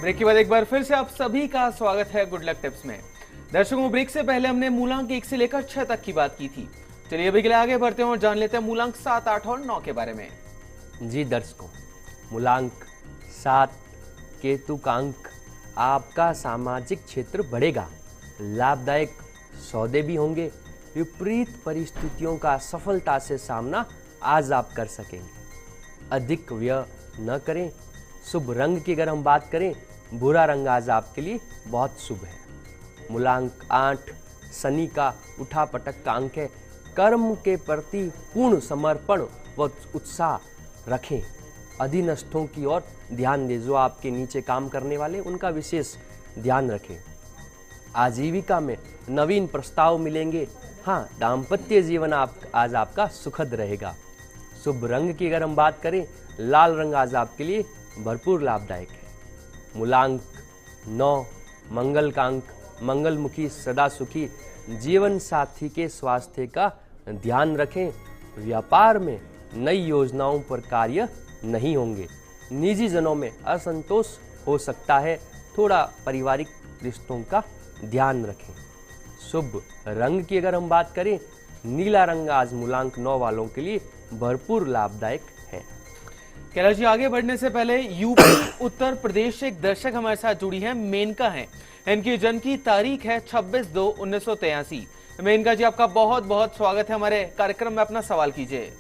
Break के बाद एक बार फिर से आप सभी का स्वागत है गुड लक टिप्स में। दर्शकों, ब्रेक से पहले हमने मूलांक 1 से लेकर 6 तक की बात की थी। चलिए अभी के लिए आगे बढ़ते हैं और जान लेते हैं मूलांक 7, 8 और 9 के बारे में। जी दर्शकों, मूलांक 7 केतुकांक आपका सामाजिक क्षेत्र बढ़ेगा, लाभदायक सौदे भी होंगे, विपरीत परिस्थितियों का सफलता से सामना आज आप कर सकेंगे। अधिक व्यय न करें। शुभ रंग की अगर हम बात करें, भूरा रंग आज आपके लिए बहुत शुभ है। मूलांक 8 शनि का उठापटक का अंक है। कर्म के प्रति पूर्ण समर्पण व उत्साह रखें। अधीनस्थों की ओर ध्यान दें, जो आपके नीचे काम करने वाले उनका विशेष ध्यान रखें। आजीविका में नवीन प्रस्ताव मिलेंगे। हाँ, दाम्पत्य जीवन आज आपका सुखद रहेगा। शुभ रंग की अगर हम बात करें, लाल रंग आज आपके लिए भरपूर लाभदायक है। मूलांक 9 मंगल का अंक, मंगलमुखी सदा सुखी। जीवन साथी के स्वास्थ्य का ध्यान रखें। व्यापार में नई योजनाओं पर कार्य नहीं होंगे। निजी जनों में असंतोष हो सकता है, थोड़ा पारिवारिक रिश्तों का ध्यान रखें। शुभ रंग की अगर हम बात करें, नीला रंग आज मूलांक 9 वालों के लिए भरपूर लाभदायक है। कैलाश जी, आगे बढ़ने से पहले यूपी उत्तर प्रदेश से एक दर्शक हमारे साथ जुड़ी है, मेनका है। इनकी जन्म की तारीख है 26/2/1983। मेनका जी, आपका बहुत बहुत स्वागत है हमारे कार्यक्रम में। अपना सवाल कीजिए।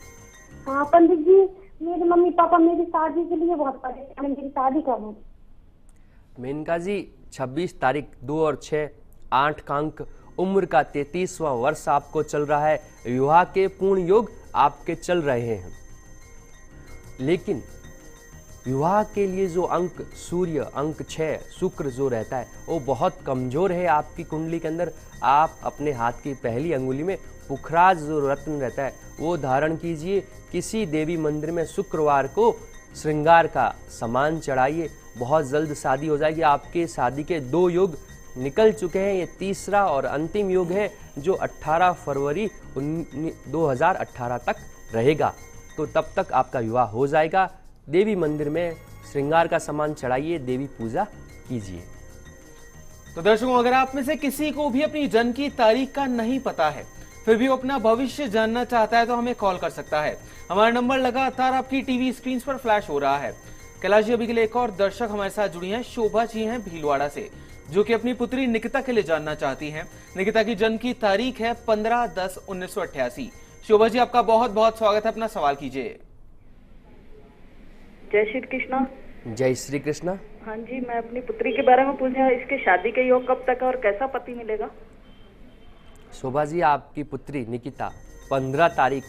हाँ पंडित जी, मेरे मम्मी पापा मेरी शादी के लिए बहुत परेशान है, मेरी शादी कब है? मेनका जी, 26 तारीख 2 और 6 8 का अंक, उम्र का 33वां वर्ष आपको चल रहा है। विवाह के पूर्ण योग आपके चल रहे हैं, लेकिन विवाह के लिए जो अंक सूर्य अंक 6 शुक्र जो रहता है वो बहुत कमजोर है आपकी कुंडली के अंदर। आप अपने हाथ की पहली अंगुली में पुखराज जो रत्न रहता है वो धारण कीजिए। किसी देवी मंदिर में शुक्रवार को श्रृंगार का सामान चढ़ाइए। बहुत जल्द शादी हो जाएगी। आपके शादी के 2 योग निकल चुके हैं, ये तीसरा और अंतिम योग है जो 18 फरवरी 2018 तक रहेगा। तो तब तक आपका विवाह हो जाएगा। देवी मंदिर में श्रृंगार का सामान चढ़ाइए, देवी पूजा कीजिए। तो दर्शकों, अगर आप में से किसी को भी अपनी जन्म की तारीख का नहीं पता है, फिर भी वो अपना भविष्य जानना चाहता है, तो हमें कॉल कर सकता है। हमारा नंबर लगातार आपकी टीवी स्क्रीन पर फ्लैश हो रहा है। कैलाश जी, अभी के लिए एक और दर्शक हमारे साथ जुड़ी हैं, शोभा जी हैं भीलवाड़ा से, जो कि अपनी पुत्री निकिता के लिए जानना चाहती हैं। निकिता की जन्म की तारीख है 15/10/1988। शोभा जी, आपका बहुत बहुत स्वागत है। अपना सवाल कीजिए। जय श्री कृष्णा। जय श्री कृष्णा। हाँ जी, मैं अपनी पुत्री के बारे में पूछा, इसके शादी के योग कब तक है और कैसा पति मिलेगा? शोभा जी, आपकी पुत्री निकिता 15 तारीख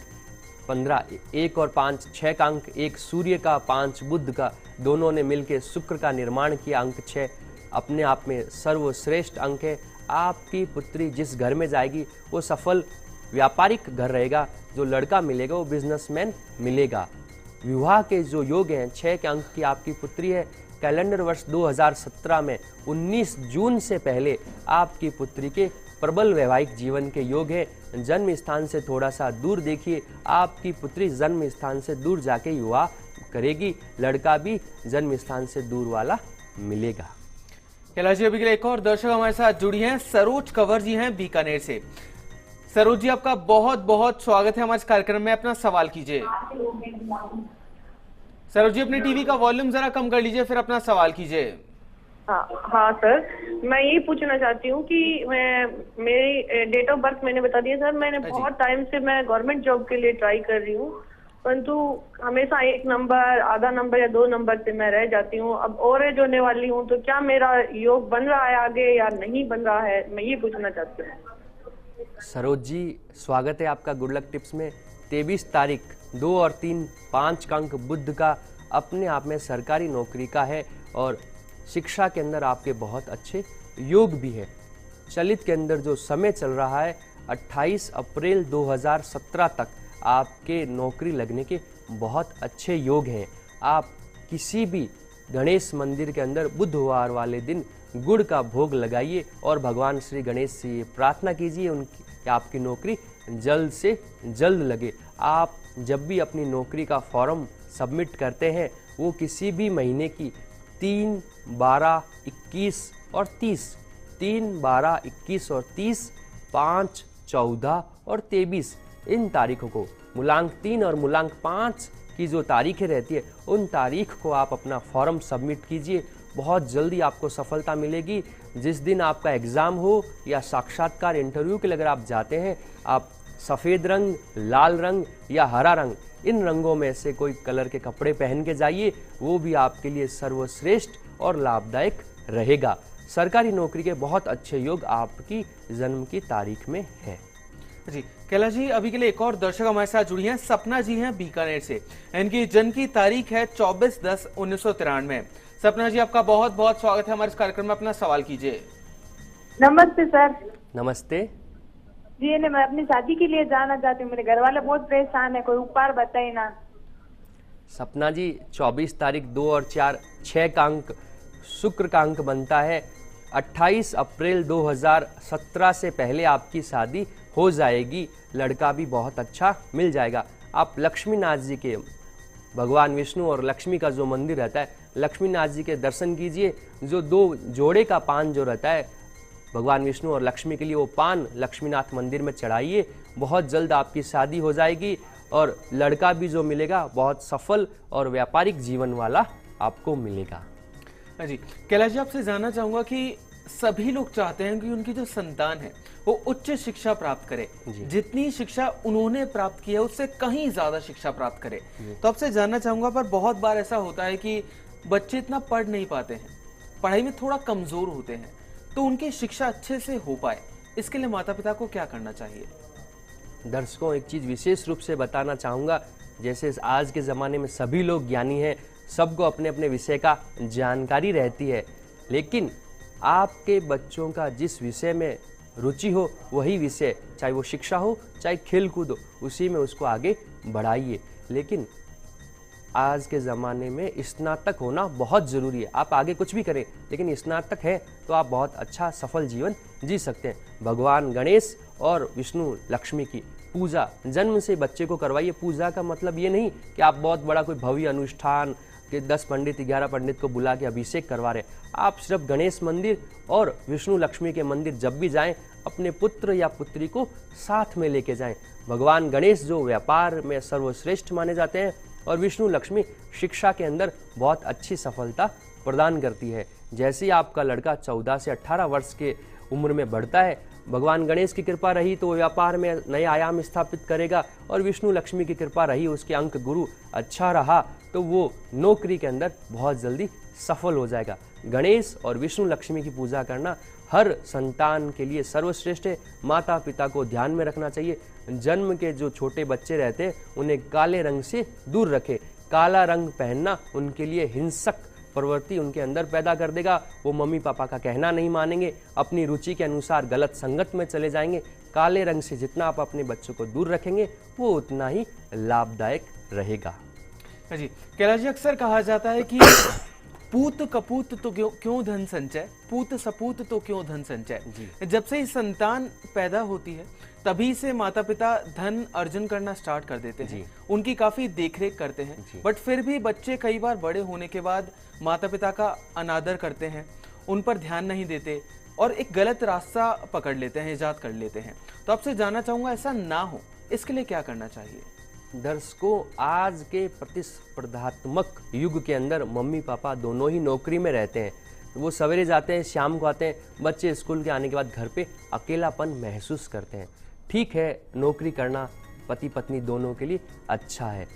15 1 और 5 6 का अंक, 1 सूर्य का 5 बुध का, दोनों ने मिलकर शुक्र का निर्माण किया। अंक 6 अपने आप में सर्वश्रेष्ठ अंक है। आपकी पुत्री जिस घर में जाएगी वो सफल व्यापारिक घर रहेगा। जो लड़का मिलेगा वो बिजनेसमैन मिलेगा। विवाह के जो योग हैं, 6 के अंक की आपकी पुत्री है। कैलेंडर वर्ष 2017 में 19 जून से पहले आपकी पुत्री के प्रबल वैवाहिक जीवन के योग है। जन्म स्थान से थोड़ा सा दूर देखिए, आपकी पुत्री जन्म स्थान से दूर जाके विवाह करेगी। लड़का भी जन्म स्थान से दूर वाला मिलेगा। कैलाश जी, अभी के लिए एक और दर्शक हमारे साथ जुड़ी हैं, सरोज कंवर जी हैं बीकानेर से। सरोज जी, आपका बहुत बहुत स्वागत है हमारे कार्यक्रम में। अपना सवाल कीजिए। सरोज जी, अपने टीवी का वॉल्यूम जरा कम कर लीजिए, फिर अपना सवाल कीजिए। हाँ सर, मैं यही पूछना चाहती हूँ कि मेरी डेट ऑफ बर्थ मैंने बता दिया सर। मैंने बहुत टाइम से मैं गवर्नमेंट जॉब के लिए ट्राई कर रही हूँ, परंतु हमेशा 1 नंबर, आधा नंबर या 2 नंबर से मैं रह जाती हूँ। अब और एज होने वाली हूँ, तो क्या मेरा योग बन रहा है आगे या नहीं बन रहा है, मैं ये पूछना चाहती हूँ। सरोज जी, स्वागत है आपका गुड लक टिप्स में। 23 तारीख 2 और 3 5 का अंक बुध का अपने आप में सरकारी नौकरी का है और शिक्षा के अंदर आपके बहुत अच्छे योग भी है। चलित के अंदर जो समय चल रहा है 28 अप्रैल 2017 तक आपके नौकरी लगने के बहुत अच्छे योग हैं। आप किसी भी गणेश मंदिर के अंदर बुधवार वाले दिन गुड़ का भोग लगाइए और भगवान श्री गणेश से ये प्रार्थना कीजिए उनकी आपकी नौकरी जल्द से जल्द लगे। आप जब भी अपनी नौकरी का फॉर्म सबमिट करते हैं वो किसी भी महीने की 3 12, 21 और 30, 3, 12, 21 और 30, 5, 14 और 23 इन तारीखों को, मूलांक 3 और मूलांक 5 की जो तारीखें रहती है उन तारीख को आप अपना फॉर्म सबमिट कीजिए। बहुत जल्दी आपको सफलता मिलेगी। जिस दिन आपका एग्ज़ाम हो या साक्षात्कार इंटरव्यू के लिए अगर आप जाते हैं, आप सफ़ेद रंग, लाल रंग या हरा रंग, इन रंगों में से कोई कलर के कपड़े पहन के जाइए, वो भी आपके लिए सर्वश्रेष्ठ और लाभदायक रहेगा। सरकारी नौकरी के बहुत अच्छे योग आपकी जन्म की तारीख में है। जी कैलाश जी, अभी के लिए एक और दर्शक हमारे साथ जुड़ी हैं। सपना जी हैं बीकानेर से। इनकी जन्म की तारीख है 24/10/1993। सपना जी, आपका बहुत बहुत स्वागत है हमारे इस कार्यक्रम में। अपना सवाल कीजिए। नमस्ते सर। नमस्ते। जी ने मैं अपनी शादी के लिए जाना चाहती हूँ। मेरे घर वाले बहुत परेशान है, कोई उपाय बताइए ना। सपना जी, 24 तारीख 2 और 4 6 का अंक शुक्र का अंक बनता है। 28 अप्रैल 2017 से पहले आपकी शादी हो जाएगी। लड़का भी बहुत अच्छा मिल जाएगा। आप लक्ष्मीनाथ जी के, भगवान विष्णु और लक्ष्मी का जो मंदिर रहता है, लक्ष्मीनाथ जी के दर्शन कीजिए। जो 2 जोड़े का पान जो रहता है भगवान विष्णु और लक्ष्मी के लिए, वो पान लक्ष्मीनाथ मंदिर में चढ़ाइए। बहुत जल्द आपकी शादी हो जाएगी और लड़का भी जो मिलेगा बहुत सफल और व्यापारिक जीवन वाला आपको मिलेगा। जी कैलाश जी, आपसे जानना चाहूंगा कि सभी लोग चाहते हैं कि उनकी जो संतान है वो उच्च शिक्षा प्राप्त करे, जितनी शिक्षा उन्होंने प्राप्त की है उससे कहीं ज्यादा शिक्षा प्राप्त करे। तो आपसे जानना चाहूंगा, पर बहुत बार ऐसा होता है कि बच्चे इतना पढ़ नहीं पाते हैं, पढ़ाई में थोड़ा कमजोर होते हैं, तो उनकी शिक्षा अच्छे से हो पाए, इसके लिए माता पिता को क्या करना चाहिए? दर्शकों, एक चीज़ विशेष रूप से बताना चाहूँगा। जैसे आज के ज़माने में सभी लोग ज्ञानी हैं, सबको अपने अपने विषय का जानकारी रहती है, लेकिन आपके बच्चों का जिस विषय में रुचि हो वही विषय, चाहे वो शिक्षा हो चाहे खेल कूद हो, उसी में उसको आगे बढ़ाइए। लेकिन आज के ज़माने में स्नातक होना बहुत ज़रूरी है। आप आगे कुछ भी करें, लेकिन स्नातक है तो आप बहुत अच्छा सफल जीवन जी सकते हैं। भगवान गणेश और विष्णु लक्ष्मी की पूजा जन्म से बच्चे को करवाइए। पूजा का मतलब ये नहीं कि आप बहुत बड़ा कोई भव्य अनुष्ठान कि 10 पंडित 11 पंडित को बुला के अभिषेक करवा रहे। आप सिर्फ गणेश मंदिर और विष्णु लक्ष्मी के मंदिर जब भी जाएं, अपने पुत्र या पुत्री को साथ में लेके जाएं। भगवान गणेश जो व्यापार में सर्वश्रेष्ठ माने जाते हैं और विष्णु लक्ष्मी शिक्षा के अंदर बहुत अच्छी सफलता प्रदान करती है। जैसे ही आपका लड़का 14 से 18 वर्ष के उम्र में बढ़ता है, भगवान गणेश की कृपा रही तो व्यापार में नए आयाम स्थापित करेगा, और विष्णु लक्ष्मी की कृपा रही, उसके अंक गुरु अच्छा रहा तो वो नौकरी के अंदर बहुत जल्दी सफल हो जाएगा। गणेश और विष्णु लक्ष्मी की पूजा करना हर संतान के लिए सर्वश्रेष्ठ है। माता पिता को ध्यान में रखना चाहिए। जन्म के जो छोटे बच्चे रहते हैं उन्हें काले रंग से दूर रखें। काला रंग पहनना उनके लिए हिंसक प्रवृत्ति उनके अंदर पैदा कर देगा। वो मम्मी पापा का कहना नहीं मानेंगे, अपनी रुचि के अनुसार गलत संगत में चले जाएंगे। काले रंग से जितना आप अपने बच्चों को दूर रखेंगे वो उतना ही लाभदायक रहेगा। जी कैलाश जी, अक्सर कहा जाता है कि पूत कपूत तो क्यों धन संचय, पूत सपूत तो क्यों धन संचय। जब से ही संतान पैदा होती है तभी से माता पिता धन अर्जन करना स्टार्ट कर देते हैं, उनकी काफी देखरेख करते हैं, बट फिर भी बच्चे कई बार बड़े होने के बाद माता पिता का अनादर करते हैं, उन पर ध्यान नहीं देते और एक गलत रास्ता पकड़ लेते हैं, इजाद कर लेते हैं। तो आपसे जानना चाहूंगा, ऐसा ना हो इसके लिए क्या करना चाहिए? दर्शकों, आज के प्रतिस्पर्धात्मक युग के अंदर मम्मी पापा दोनों ही नौकरी में रहते हैं। वो सवेरे जाते हैं, शाम को आते हैं। बच्चे स्कूल के आने के बाद घर पे अकेलापन महसूस करते हैं। ठीक है, नौकरी करना पति पत्नी दोनों के लिए अच्छा है।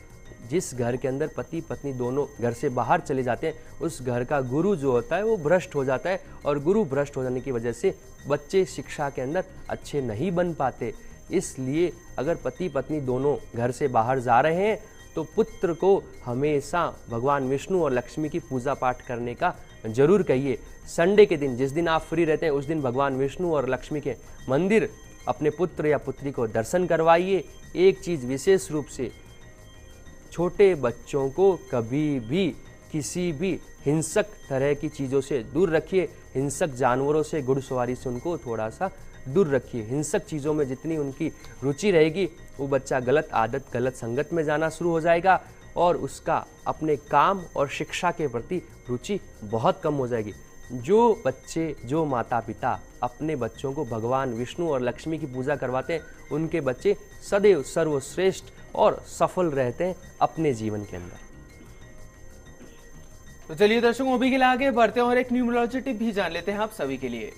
जिस घर के अंदर पति पत्नी दोनों घर से बाहर चले जाते हैं, उस घर का गुरु जो होता है वो भ्रष्ट हो जाता है, और गुरु भ्रष्ट हो जाने की वजह से बच्चे शिक्षा के अंदर अच्छे नहीं बन पाते। इसलिए अगर पति पत्नी दोनों घर से बाहर जा रहे हैं तो पुत्र को हमेशा भगवान विष्णु और लक्ष्मी की पूजा पाठ करने का जरूर कहिए। संडे के दिन, जिस दिन आप फ्री रहते हैं, उस दिन भगवान विष्णु और लक्ष्मी के मंदिर अपने पुत्र या पुत्री को दर्शन करवाइए। एक चीज़ विशेष रूप से, छोटे बच्चों को कभी भी किसी भी हिंसक तरह की चीज़ों से दूर रखिए। हिंसक जानवरों से, घुड़सवारी से उनको थोड़ा सा दूर रखिए। हिंसक चीज़ों में जितनी उनकी रुचि रहेगी, वो बच्चा गलत आदत, गलत संगत में जाना शुरू हो जाएगा और उसका अपने काम और शिक्षा के प्रति रुचि बहुत कम हो जाएगी। जो बच्चे, जो माता पिता अपने बच्चों को भगवान विष्णु और लक्ष्मी की पूजा करवाते हैं, उनके बच्चे सदैव सर्वश्रेष्ठ और सफल रहते हैं अपने जीवन के अंदर। तो चलिए दर्शकों, अभी के लिए आगे बढ़ते हैं और एक न्यूमरोलॉजी टिप भी जान लेते हैं आप सभी के लिए।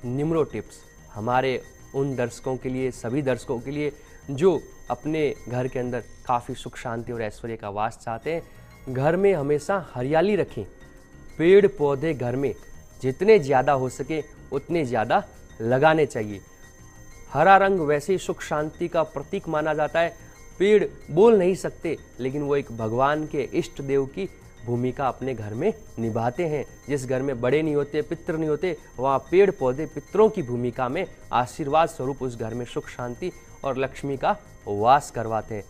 न्यूमरो टिप्स हमारे उन दर्शकों के लिए, सभी दर्शकों के लिए जो अपने घर के अंदर काफ़ी सुख शांति और ऐश्वर्य का वास चाहते हैं। घर में हमेशा हरियाली रखें। पेड़ पौधे घर में जितने ज़्यादा हो सके उतने ज़्यादा लगाने चाहिए। हरा रंग वैसे ही सुख शांति का प्रतीक माना जाता है। पेड़ बोल नहीं सकते, लेकिन वो एक भगवान के इष्ट देव की भूमिका अपने घर में निभाते हैं। जिस घर में बड़े नहीं होते, पितृ नहीं होते, वहाँ पेड़ पौधे पितरों की भूमिका में आशीर्वाद स्वरूप उस घर में सुख शांति और लक्ष्मी का वास करवाते हैं।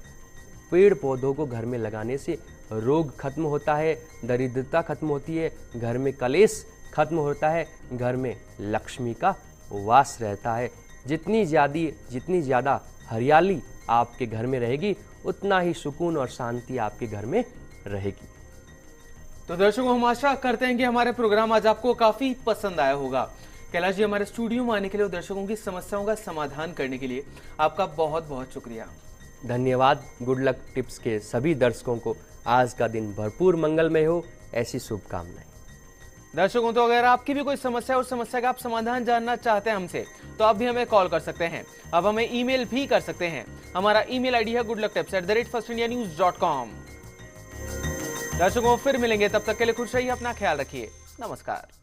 पेड़ पौधों को घर में लगाने से रोग खत्म होता है, दरिद्रता खत्म होती है, घर में कलेश खत्म होता है, घर में लक्ष्मी का वास रहता है। जितनी ज़्यादा हरियाली आपके घर में रहेगी, उतना ही सुकून और शांति आपके घर में रहेगी। तो दर्शकों, हम आशा करते हैं कि हमारे प्रोग्राम आज आपको काफी पसंद आया होगा। कैलाश जी, हमारे स्टूडियो में आने के लिए और दर्शकों की समस्याओं का समाधान करने के लिए आपका बहुत बहुत शुक्रिया। धन्यवाद। गुड लक टिप्स के सभी दर्शकों को आज का दिन भरपूर मंगलमय हो, ऐसी शुभकामनाएं। दर्शकों, तो अगर आपकी भी कोई समस्या और समस्या का आप समाधान जानना चाहते हैं हमसे, तो आप भी हमें कॉल कर सकते हैं। आप हमें ईमेल भी कर सकते हैं। हमारा ईमेल आईडी है goodlucktips@firstindianews.com। दर्शकों, फिर मिलेंगे, तब तक के लिए खुश रहिए, अपना ख्याल रखिए, नमस्कार।